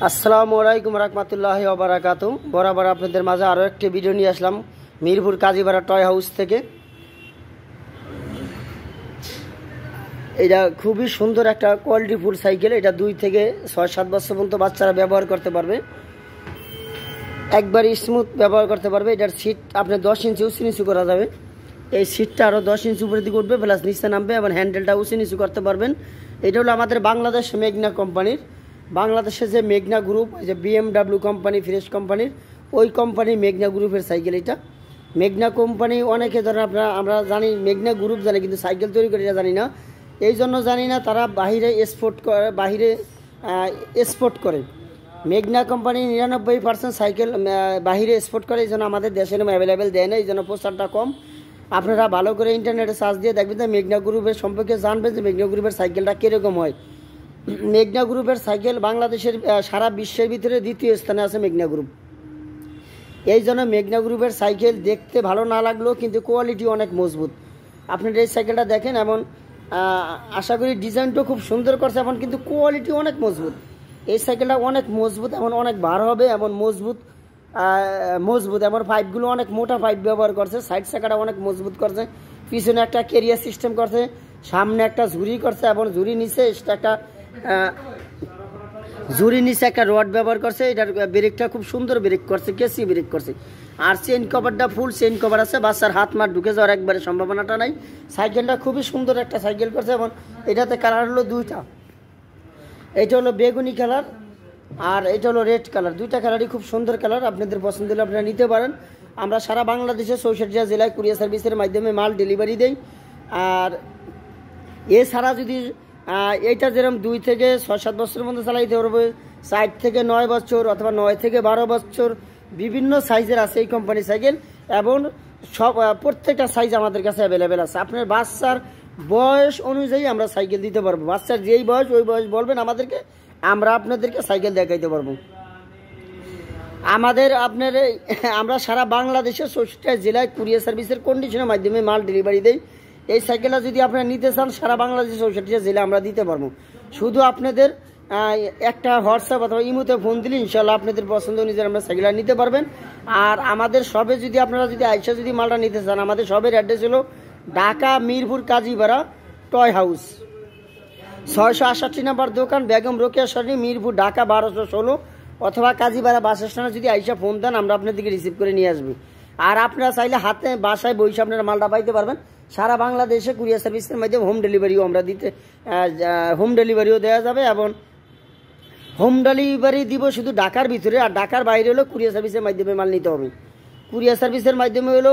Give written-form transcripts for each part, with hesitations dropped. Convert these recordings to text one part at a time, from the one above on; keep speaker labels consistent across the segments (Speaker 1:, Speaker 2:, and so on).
Speaker 1: আসসালামু আলাইকুম রহমতুল্লাহি ওয়া বারাকাতুহু। বরাবর আপনাদের মাঝে আরও একটি ভিডিও নিয়ে আসলাম মিরপুর কাজীপাড়া টয় হাউস থেকে। এটা খুবই সুন্দর একটা কোয়ালিটিফুল সাইকেল। এটা 2 থেকে 6-7 বছর পর্যন্ত বাচ্চারা ব্যবহার করতে পারবে, একবারই স্মুথ ব্যবহার করতে পারবে। এটার সিট আপনার 10 ইঞ্চি উঁচু নিচু করা যাবে। এই সিটটা আরও 10 ইঞ্চি উপরে দিকে উঠবে, প্লাস নিচে নামবে এবং হ্যান্ডেলটা উঁচু নিচু করতে পারবেন। এটা হলো আমাদের বাংলাদেশ মেঘনা কোম্পানির, বাংলাদেশে যে মেঘনা গ্রুপ, যে BMW কোম্পানি, ফ্রেশ কোম্পানির, ওই কোম্পানি মেঘনা গ্রুপের সাইকেল। এটা মেঘনা কোম্পানি অনেকে ধরেন আমরা জানি, মেঘনা গ্রুপ জানি, কিন্তু সাইকেল তৈরি করে এটা জানি না। এই জন্য জানি না, তারা বাহিরে এক্সপোর্ট করে। মেঘনা কোম্পানি 99% সাইকেল বাহিরে এক্সপোর্ট করে, এই জন্য আমাদের দেশের অ্যাভেলেবেল দেয় না, এই জন্য প্রচারটা কম। আপনারা ভালো করে ইন্টারনেটে সার্চ দিয়ে দেখবেন যে মেঘনা গ্রুপের সম্পর্কে জানবেন যে মেঘনা গ্রুপের সাইকেলটা কীরকম হয়। মেঘনা গ্রুপের সাইকেল বাংলাদেশের সারা বিশ্বের ভিতরে 2য় স্থানে আছে মেঘনা গ্রুপ। এই জন্য মেঘনা গ্রুপের সাইকেল দেখতে ভালো না লাগলেও কিন্তু কোয়ালিটি অনেক মজবুত। আপনারা এই সাইকেলটা দেখেন, এমন আশা করি ডিজাইনটাও খুব সুন্দর করছে, এমন কিন্তু কোয়ালিটি অনেক মজবুত। এই সাইকেলটা অনেক মজবুত, এমন অনেক বার হবে, এমন মজবুত এমন পাইপগুলো অনেক মোটা পাইপ ব্যবহার করছে। সাইড চাকাটা অনেক মজবুত করছে, পিছনে একটা ক্যারিয়ার সিস্টেম করছে, সামনে একটা ঝুড়ি করছে এবং ঝুড়ি নিচে একটা রড ব্যবহার করছে। এটার ব্রেকটা খুব সুন্দর ব্রেক করছে, কেসি ব্রেক করছে। আর চেইন কভারটা ফুল চেইন কভার আছে, বাচ্চার হাত মার ঢুকে যাওয়ার একবারে সম্ভাবনাটা নাই। সাইকেলটা খুবই সুন্দর একটা সাইকেল করছে এবং এটাতে কালার হলো 2টা। এটা হলো বেগুনি কালার আর এটা হলো রেড কালার। 2টা কালারই খুব সুন্দর কালার। আপনাদের পছন্দ হলে আপনারা নিতে পারেন। আমরা সারা বাংলাদেশে 64টা জেলায় কুরিয়ার সার্ভিসের মাধ্যমে মাল ডেলিভারি দেই। আর এছাড়া যদি এইটা যেরকম 2 থেকে 6-7 বছরের মধ্যে চালাইতে পারবে, 4 থেকে 9 বছর অথবা 9 থেকে 12 বছর, বিভিন্ন সাইজের আছে এই কোম্পানি সাইকেল এবং প্রত্যেকটা সাইজ আমাদের কাছে অ্যাভেলেবেল আছে। আপনার বাচ্চার বয়স অনুযায়ী আমরা সাইকেল দিতে পারবো। বাচ্চার যেই বয়স ওই বয়স বলবেন আমাদেরকে, আমরা আপনাদেরকে সাইকেল দেখাইতে পারবো। আমরা সারা বাংলাদেশে 64টা জেলায় কুরিয়ার সার্ভিসের কন্ডিশনের মাধ্যমে মাল ডেলিভারি দেই। এই সাইকেলটা যদি আপনারা নিতে চান, সারা বাংলাদেশে 64টা জেলা আমরা দিতে পারবো। শুধু আপনাদের একটা হোয়াটসঅ্যাপ অথবা ইমোতে ফোন দিলে ইনশাল্লাহ আপনাদের পছন্দ অনুযায়ী আমরা সাইকেলটা নিতে পারবেন। আর আমাদের সবে যদি আপনারা আইসা মালটা নিতে চান, আমাদের সবের অ্যাড্রেস হলো ঢাকা মিরপুর কাজীপাড়া টয় হাউস, 668 নম্বর দোকান, বেগম রোকেয়া সরণি, মিরপুর, ঢাকা 1216, অথবা কাজীপাড়া বাস স্ট্যান্ডে যদি আইসা ফোন দেন আমরা আপনাদেরকে রিসিভ করে নিয়ে আসবো। আর আপনারা চাইলে হাতে বাসায় বসে আপনারা মালটা পাইতে পারবেন। সারা বাংলাদেশে কুরিয়ার সার্ভিসের মাধ্যমে হোম ডেলিভারিও দেওয়া যাবে এবং হোম ডেলিভারি দিব শুধু ঢাকার ভিতরে, আর ঢাকার বাইরে হলো কুরিয়ার সার্ভিসের মাধ্যমে মাল নিতে হবে। কুরিয়ার সার্ভিসের মাধ্যমে হলো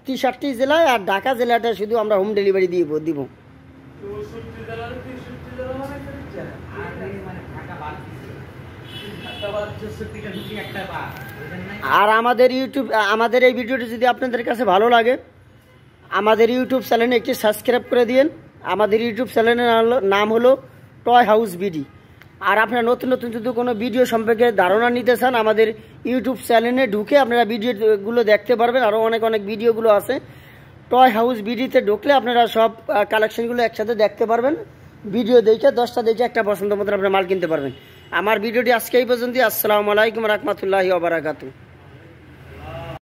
Speaker 1: 63টি জেলায়, আর ঢাকা জেলাটা শুধু আমরা হোম ডেলিভারি দিব। আর আমাদের এই ভিডিওটি যদি আপনাদের কাছে ভালো লাগে, আমাদের ইউটিউব চ্যানেলে একটি সাবস্ক্রাইব করে দিন। আমাদের ইউটিউব চ্যানেলের নাম হলো টয় হাউস বিডি। আর আপনারা নতুন যদি কোনো ভিডিও সম্পর্কে ধারণা নিতে চান, আমাদের ইউটিউব চ্যানেলে ঢুকে আপনারা ভিডিওগুলো দেখতে পারবেন। আরও অনেক ভিডিওগুলো আছে। টয় হাউস বিডিতে ঢুকলে আপনারা সব কালেকশনগুলো একসাথে দেখতে পারবেন। ভিডিও দেখে 10টা দেখে একটা পছন্দ মতো আপনারা মাল কিনতে পারবেন। আমার ভিডিওটি আজকে এই পর্যন্ত। আসসালামু আলাইকুম রহমতুল্লাহি ওয়া বারাকাতুহু।